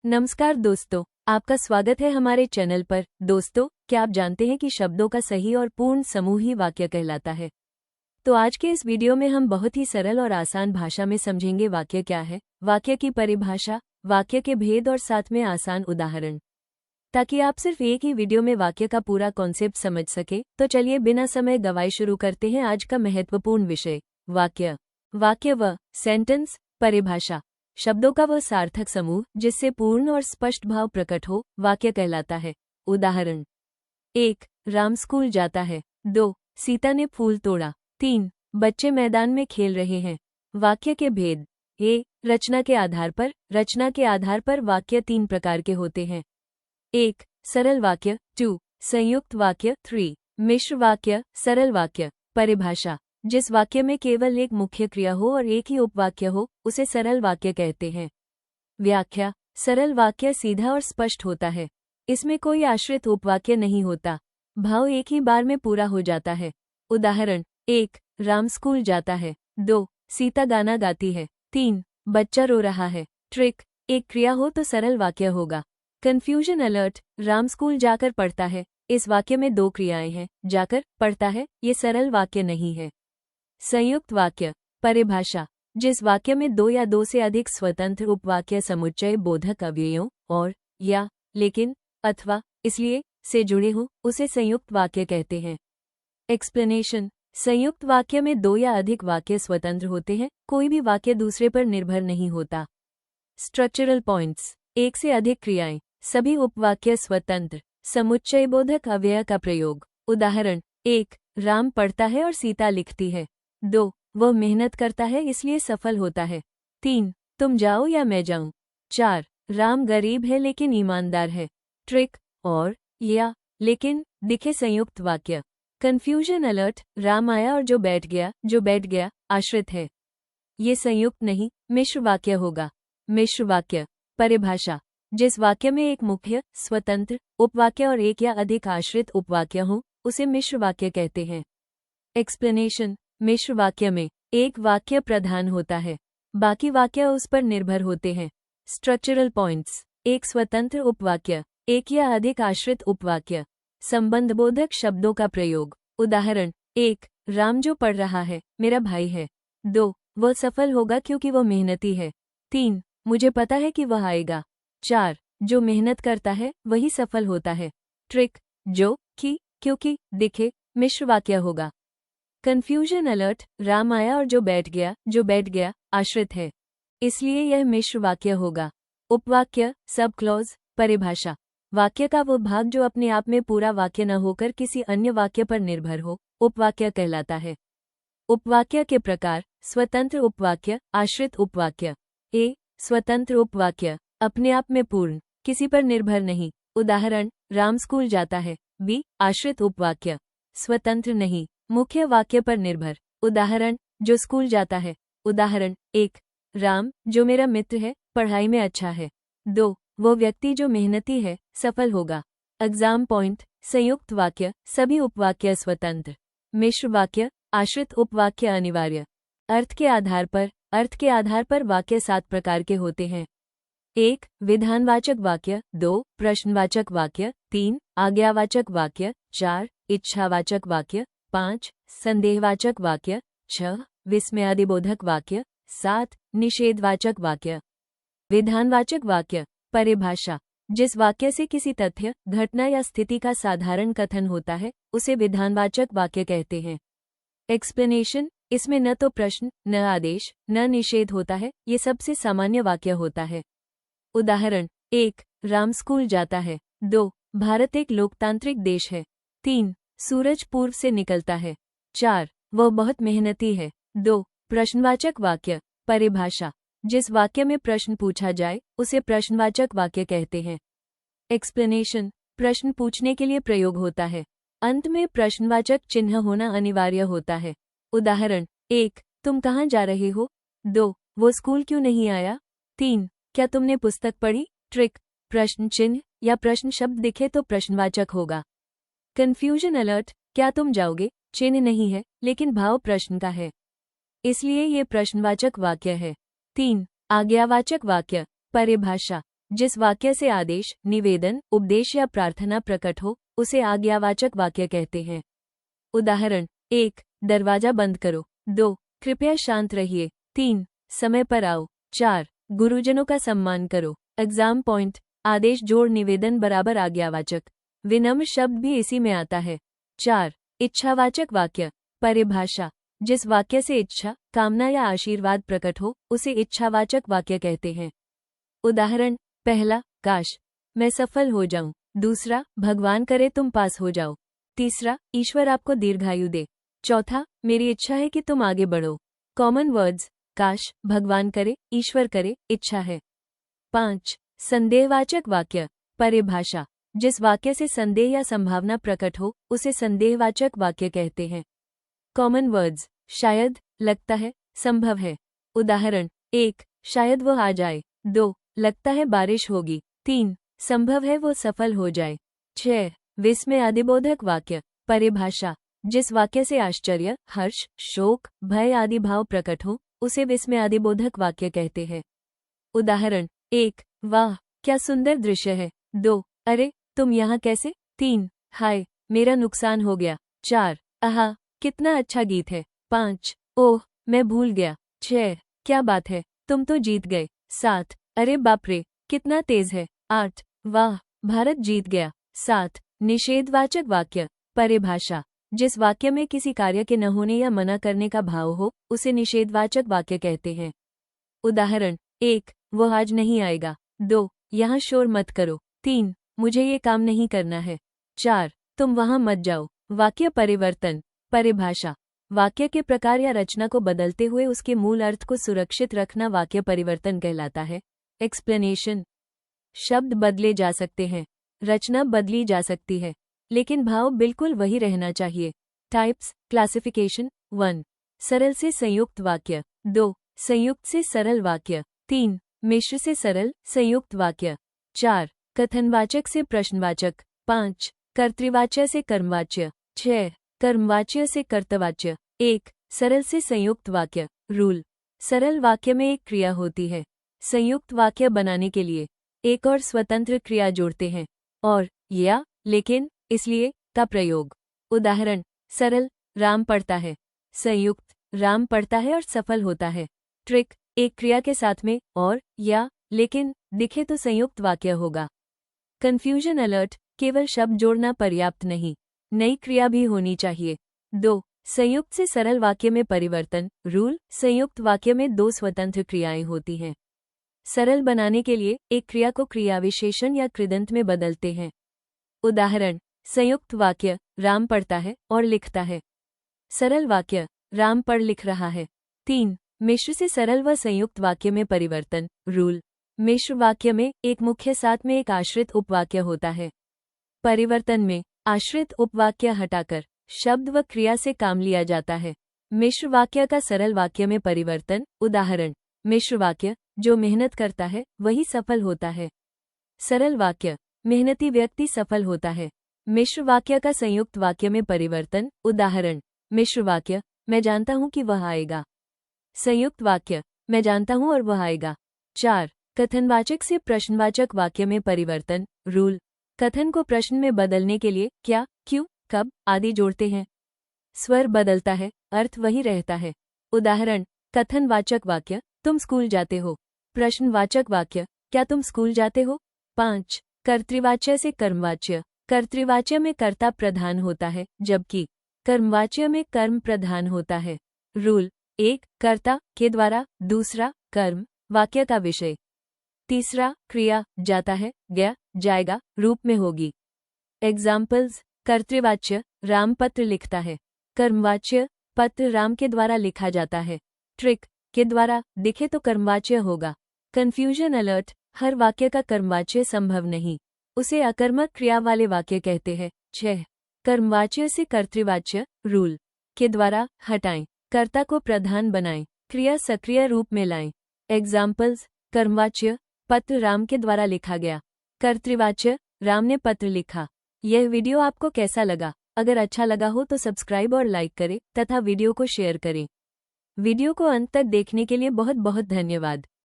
नमस्कार दोस्तों, आपका स्वागत है हमारे चैनल पर। दोस्तों, क्या आप जानते हैं कि शब्दों का सही और पूर्ण समूह ही वाक्य कहलाता है। तो आज के इस वीडियो में हम बहुत ही सरल और आसान भाषा में समझेंगे वाक्य क्या है, वाक्य की परिभाषा, वाक्य के भेद और साथ में आसान उदाहरण, ताकि आप सिर्फ एक ही वीडियो में वाक्य का पूरा कॉन्सेप्ट समझ सके। तो चलिए बिना समय गवाए शुरू करते हैं आज का महत्वपूर्ण विषय, वाक्य। वाक्य व सेंटेंस, परिभाषा, शब्दों का वह सार्थक समूह जिससे पूर्ण और स्पष्ट भाव प्रकट हो, वाक्य कहलाता है। उदाहरण: 1. राम स्कूल जाता है। 2. सीता ने फूल तोड़ा। 3. बच्चे मैदान में खेल रहे हैं। वाक्य के भेद: ए. रचना के आधार पर वाक्य तीन प्रकार के होते हैं। 1. सरल वाक्य। 2. संयुक्त वाक्य। 3. मिश्र वाक्य। सरल वाक्य। परिभाषा: जिस वाक्य में केवल एक मुख्य क्रिया हो और एक ही उपवाक्य हो, उसे सरल वाक्य कहते हैं। व्याख्या: सरल वाक्य सीधा और स्पष्ट होता है। इसमें कोई आश्रित उपवाक्य नहीं होता। भाव एक ही बार में पूरा हो जाता है। उदाहरण: 1. राम स्कूल जाता है। 2. सीता गाना गाती है। 3. बच्चा रो रहा है। ट्रिक: एक क्रिया हो तो सरल वाक्य होगा। कंफ्यूजन अलर्ट: राम स्कूल जाकर पढ़ता है। इस वाक्य में दो क्रियाएं हैं, जाकर, पढ़ता है, ये सरल वाक्य नहीं है। संयुक्त वाक्य। परिभाषा: जिस वाक्य में दो या दो से अधिक स्वतंत्र उपवाक्य समुच्चय बोधक अव्ययों और, या, लेकिन, अथवा, इसलिए से जुड़े हों, उसे संयुक्त वाक्य कहते हैं। एक्सप्लेनेशन: संयुक्त वाक्य में दो या अधिक वाक्य स्वतंत्र होते हैं, कोई भी वाक्य दूसरे पर निर्भर नहीं होता। स्ट्रक्चरल पॉइंट्स: एक से अधिक क्रियाएं, सभी उपवाक्य स्वतंत्र, समुच्चय बोधक अव्यय का प्रयोग। उदाहरण: 1. राम पढ़ता है और सीता लिखती है। 2. वह मेहनत करता है इसलिए सफल होता है। 3. तुम जाओ या मैं जाऊं। 4. राम गरीब है लेकिन ईमानदार है। ट्रिक: और, या, लेकिन, दिखे संयुक्त वाक्य। कंफ्यूजन अलर्ट: राम आया और जो बैठ गया, आश्रित है। ये संयुक्त नहीं, मिश्र वाक्य होगा। मिश्र वाक्य। परिभाषा: जिस वाक्य में एक मुख्य, स्वतंत्र उपवाक्य और एक या अधिक आश्रित उपवाक्य हो, उसे मिश्र वाक्य कहते हैं। एक्सप्लेनेशन: मिश्र वाक्य में एक वाक्य प्रधान होता है, बाकी वाक्य उस पर निर्भर होते हैं। स्ट्रक्चरल पॉइंट्स: एक स्वतंत्र उपवाक्य, एक या अधिक आश्रित उपवाक्य, संबंधबोधक शब्दों का प्रयोग। उदाहरण: 1. राम जो पढ़ रहा है, मेरा भाई है। 2. वह सफल होगा क्योंकि वह मेहनती है। 3. मुझे पता है कि वह आएगा। 4. जो मेहनत करता है वही सफल होता है। ट्रिक: जो, कि, क्योंकि, दिखे, मिश्र वाक्य होगा। कंफ्यूजन अलर्ट: राम आया और जो बैठ गया, आश्रित है, इसलिए यह मिश्र वाक्य होगा। उपवाक्य, सब क्लॉज। परिभाषा: वाक्य का वो भाग जो अपने आप में पूरा वाक्य न होकर किसी अन्य वाक्य पर निर्भर हो, उपवाक्य कहलाता है। उपवाक्य के प्रकार: स्वतंत्र उपवाक्य, आश्रित उपवाक्य। ए. स्वतंत्र उपवाक्य, अपने आप में पूर्ण, किसी पर निर्भर नहीं। उदाहरण: राम स्कूल जाता है। बी. आश्रित उपवाक्य, स्वतंत्र नहीं, मुख्य वाक्य पर निर्भर। उदाहरण: जो स्कूल जाता है। उदाहरण: 1. राम, जो मेरा मित्र है, पढ़ाई में अच्छा है। 2. वो व्यक्ति जो मेहनती है, सफल होगा। एग्जाम पॉइंट: संयुक्त वाक्य, सभी उपवाक्य स्वतंत्र। मिश्र वाक्य, आश्रित उपवाक्य अनिवार्य। अर्थ के आधार पर वाक्य 7 प्रकार के होते हैं। 1. विधानवाचक वाक्य। 2. प्रश्नवाचक वाक्य। 3. आज्ञावाचक वाक्य। 4. इच्छावाचक वाक्य। 5. संदेहवाचक वाक्य। 6. विस्मयादिबोधक वाक्य। 7. निषेधवाचक वाक्य। विधानवाचक वाक्य। परिभाषा: जिस वाक्य से किसी तथ्य, घटना या स्थिति का साधारण कथन होता है, उसे विधानवाचक वाक्य कहते हैं। एक्सप्लेनेशन: इसमें न तो प्रश्न, न आदेश, न निषेध होता है, ये सबसे सामान्य वाक्य होता है। उदाहरण: 1. राम स्कूल जाता है। 2. भारत एक लोकतांत्रिक देश है। 3. सूरज पूर्व से निकलता है। 4. वह बहुत मेहनती है। 2. प्रश्नवाचक वाक्य। परिभाषा: जिस वाक्य में प्रश्न पूछा जाए, उसे प्रश्नवाचक वाक्य कहते हैं। एक्सप्लेनेशन: प्रश्न पूछने के लिए प्रयोग होता है, अंत में प्रश्नवाचक चिन्ह होना अनिवार्य होता है। उदाहरण: 1. तुम कहाँ जा रहे हो। 2. वो स्कूल क्यों नहीं आया। 3. क्या तुमने पुस्तक पढ़ी। ट्रिक: प्रश्न चिन्ह या प्रश्न शब्द दिखे तो प्रश्नवाचक होगा। कंफ्यूजन अलर्ट: क्या तुम जाओगे, चिन्ह नहीं है, लेकिन भाव प्रश्न का है, इसलिए ये प्रश्नवाचक वाक्य है। 3. आज्ञावाचक वाक्य। परिभाषा: जिस वाक्य से आदेश, निवेदन, उपदेश या प्रार्थना प्रकट हो उसे आज्ञावाचक वाक्य कहते हैं। उदाहरण 1. दरवाजा बंद करो। 2. कृपया शांत रहिए। 3. समय पर आओ। 4. गुरुजनों का सम्मान करो। एग्जाम पॉइंट: आदेश जोड़ निवेदन बराबर आज्ञावाचक। विनम्र शब्द भी इसी में आता है। 4. इच्छावाचक वाक्य। परिभाषा: जिस वाक्य से इच्छा, कामना या आशीर्वाद प्रकट हो उसे इच्छावाचक वाक्य कहते हैं। उदाहरण: पहला, काश मैं सफल हो जाऊं। दूसरा, भगवान करे तुम पास हो जाओ। तीसरा, ईश्वर आपको दीर्घायु दे। चौथा, मेरी इच्छा है कि तुम आगे बढ़ो। कॉमन वर्ड्स: काश, भगवान करे, ईश्वर करे, इच्छा है। 5. संदेहवाचक वाक्य। परिभाषा: जिस वाक्य से संदेह या संभावना प्रकट हो उसे संदेहवाचक वाक्य कहते हैं। कॉमन वर्ड्स: शायद, लगता है, संभव है। उदाहरण: 1. शायद वो आ जाए। 2. लगता है बारिश होगी। 3. संभव है वो सफल हो जाए। 6. विस्मयादिबोधक वाक्य। परिभाषा: जिस वाक्य से आश्चर्य, हर्ष, शोक, भय आदि भाव प्रकट हो उसे विस्मयादिबोधक वाक्य कहते हैं। उदाहरण: 1. वाह क्या सुंदर दृश्य है। 2. अरे तुम यहाँ कैसे। 3. हाय मेरा नुकसान हो गया। 4. आहा कितना अच्छा गीत है। 5. ओह मैं भूल गया। 6. क्या बात है, तुम तो जीत गए। 7. अरे बाप रे कितना तेज है। 8. वाह भारत जीत गया। 7. निषेधवाचक वाक्य। परिभाषा: जिस वाक्य में किसी कार्य के न होने या मना करने का भाव हो उसे निषेधवाचक वाक्य कहते हैं। उदाहरण: 1. वो आज नहीं आएगा। 2. यहाँ शोर मत करो। 3. मुझे ये काम नहीं करना है। 4. तुम वहाँ मत जाओ। वाक्य परिवर्तन। परिभाषा: वाक्य के प्रकार या रचना को बदलते हुए उसके मूल अर्थ को सुरक्षित रखना वाक्य परिवर्तन कहलाता है। एक्सप्लेनेशन: शब्द बदले जा सकते हैं, रचना बदली जा सकती है, लेकिन भाव बिल्कुल वही रहना चाहिए। Types classification: 1. सरल से संयुक्त वाक्य। 2. संयुक्त से सरल वाक्य। 3. मिश्र से सरल संयुक्त वाक्य। 4. कथनवाचक से प्रश्नवाचक। 5. कर्तृवाच्य से कर्मवाच्य। 6. कर्मवाच्य से कर्तवाच्य। 1. सरल से संयुक्त वाक्य। रूल: सरल वाक्य में एक क्रिया होती है। संयुक्त वाक्य बनाने के लिए एक और स्वतंत्र क्रिया जोड़ते हैं और या, लेकिन, इसलिए का प्रयोग। उदाहरण: सरल राम पढ़ता है। संयुक्त राम पढ़ता है और सफल होता है। ट्रिक: एक क्रिया के साथ में और या लेकिन दिखे तो संयुक्त वाक्य होगा। कंफ्यूजन अलर्ट: केवल शब्द जोड़ना पर्याप्त नहीं, नई क्रिया भी होनी चाहिए। 2. संयुक्त से सरल वाक्य में परिवर्तन। रूल: संयुक्त वाक्य में 2 स्वतंत्र क्रियाएं होती हैं। सरल बनाने के लिए एक क्रिया को क्रिया विशेषण या कृदंत में बदलते हैं। उदाहरण: संयुक्त वाक्य राम पढ़ता है और लिखता है। सरल वाक्य राम पढ़ लिख रहा है। 3. मिश्र से सरल व संयुक्त वाक्य में परिवर्तन। रूल: मिश्र वाक्य में एक मुख्य साथ में एक आश्रित उपवाक्य होता है। परिवर्तन में आश्रित उपवाक्य हटाकर शब्द व क्रिया से काम लिया जाता है। मिश्र वाक्य का सरल वाक्य में परिवर्तन। उदाहरण: मिश्र वाक्य जो मेहनत करता है वही सफल होता है। सरल वाक्य मेहनती व्यक्ति सफल होता है। मिश्र वाक्य का संयुक्त वाक्य में परिवर्तन। उदाहरण: मिश्र वाक्य मैं जानता हूं कि वह आएगा। संयुक्त वाक्य मैं जानता हूं और वह आएगा। 4. कथनवाचक से प्रश्नवाचक वाक्य में परिवर्तन। रूल: कथन को प्रश्न में बदलने के लिए क्या, क्यों, कब आदि जोड़ते हैं। स्वर बदलता है, अर्थ वही रहता है। उदाहरण: कथनवाचक वाक्य तुम स्कूल जाते हो। प्रश्नवाचक वाक्य क्या तुम स्कूल जाते हो। 5. कर्तृवाच्य से कर्मवाच्य। कर्तृवाच्य में कर्ता प्रधान होता है जबकि कर्मवाच्य में कर्म प्रधान होता है। रूल: 1. कर्ता के द्वारा। 2. कर्म वाक्य का विषय। 3. क्रिया जाता है, गया, जाएगा रूप में होगी। एग्जाम्पल्स: कर्तृवाच्य राम पत्र लिखता है। कर्मवाच्य पत्र राम के द्वारा लिखा जाता है। ट्रिक: के द्वारा दिखे तो कर्मवाच्य होगा। कंफ्यूजन अलर्ट: हर वाक्य का कर्मवाच्य संभव नहीं, उसे अकर्मक क्रिया वाले वाक्य कहते हैं। 6. कर्मवाच्य से कर्तृवाच्य। रूल: के द्वारा हटाएं, कर्ता को प्रधान बनाएं, क्रिया सक्रिय रूप में लाएं। एग्जाम्पल्स: कर्मवाच्य पत्र राम के द्वारा लिखा गया। कर्तृवाच्य राम ने पत्र लिखा। यह वीडियो आपको कैसा लगा? अगर अच्छा लगा हो तो सब्सक्राइब और लाइक करें तथा वीडियो को शेयर करें। वीडियो को अंत तक देखने के लिए बहुत बहुत धन्यवाद।